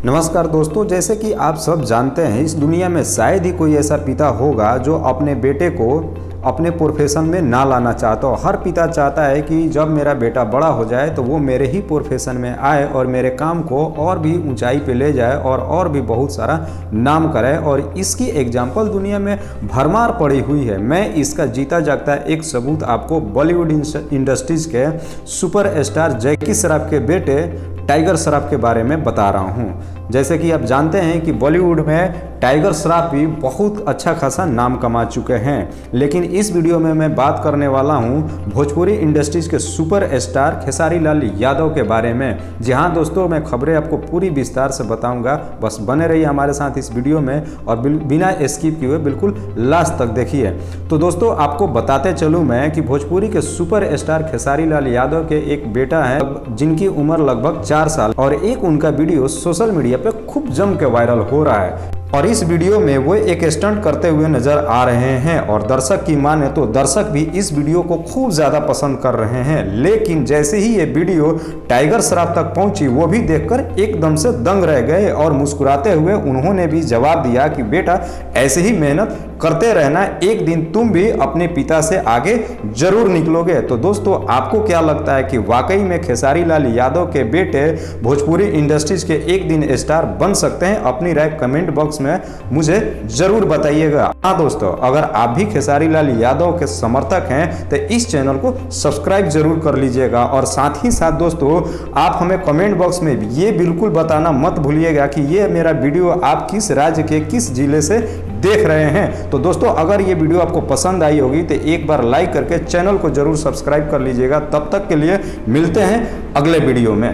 नमस्कार दोस्तों, जैसे कि आप सब जानते हैं इस दुनिया में शायद ही कोई ऐसा पिता होगा जो अपने बेटे को अपने प्रोफेशन में ना लाना चाहता हो। हर पिता चाहता है कि जब मेरा बेटा बड़ा हो जाए तो वो मेरे ही प्रोफेशन में आए और मेरे काम को और भी ऊंचाई पे ले जाए और भी बहुत सारा नाम करे। और इसकी एग्जाम्पल दुनिया में भरमार पड़ी हुई है। मैं इसका जीता जागता एक सबूत आपको बॉलीवुड इंडस्ट्रीज के सुपर स्टार जैकी श्रॉफ के बेटे टाइगर श्रॉफ के बारे में बता रहा हूँ। जैसे कि आप जानते हैं कि बॉलीवुड में टाइगर श्रॉफ भी बहुत अच्छा खासा नाम कमा चुके हैं, लेकिन इस वीडियो में मैं बात करने वाला हूं भोजपुरी इंडस्ट्रीज के सुपर स्टार खेसारी लाल यादव के बारे में। जी हाँ दोस्तों, मैं खबरें आपको पूरी विस्तार से बताऊंगा, बस बने रहिए हमारे साथ इस वीडियो में और बिना स्किप किए बिल्कुल लास्ट तक देखिए। तो दोस्तों आपको बताते चलूँ मैं कि भोजपुरी के सुपर स्टार खेसारी लाल यादव के एक बेटा है जिनकी उम्र लगभग 4 साल और एक उनका वीडियो सोशल मीडिया पे खूब जम के वायरल हो रहा है। और इस वीडियो में वो एक स्टंट करते हुए नजर आ रहे हैं और दर्शक की माने तो दर्शक भी इस वीडियो को खूब ज्यादा पसंद कर रहे हैं। लेकिन जैसे ही ये वीडियो टाइगर श्रॉफ तक पहुंची वो भी देखकर एकदम से दंग रह गए और मुस्कुराते हुए उन्होंने भी जवाब दिया कि बेटा ऐसे ही मेहनत करते रहना, एक दिन तुम भी अपने पिता से आगे जरूर निकलोगे। तो दोस्तों आपको क्या लगता है कि वाकई में खेसारी लाल यादव के बेटे भोजपुरी इंडस्ट्रीज के एक दिन स्टार बन सकते हैं? अपनी राय कमेंट बॉक्स में मुझे जरूर बताइएगा। हाँ दोस्तों, अगर आप भी खेसारी लाल यादव के समर्थक हैं तो इस चैनल को सब्सक्राइब जरूर कर लीजिएगा। और साथ ही साथ दोस्तों आप हमें कमेंट बॉक्स में ये बिल्कुल बताना मत भूलिएगा कि ये मेरा वीडियो आप किस राज्य के किस जिले से देख रहे हैं। तो दोस्तों अगर ये वीडियो आपको पसंद आई होगी तो एक बार लाइक करके चैनल को जरूर सब्सक्राइब कर लीजिएगा। तब तक के लिए मिलते हैं अगले वीडियो में।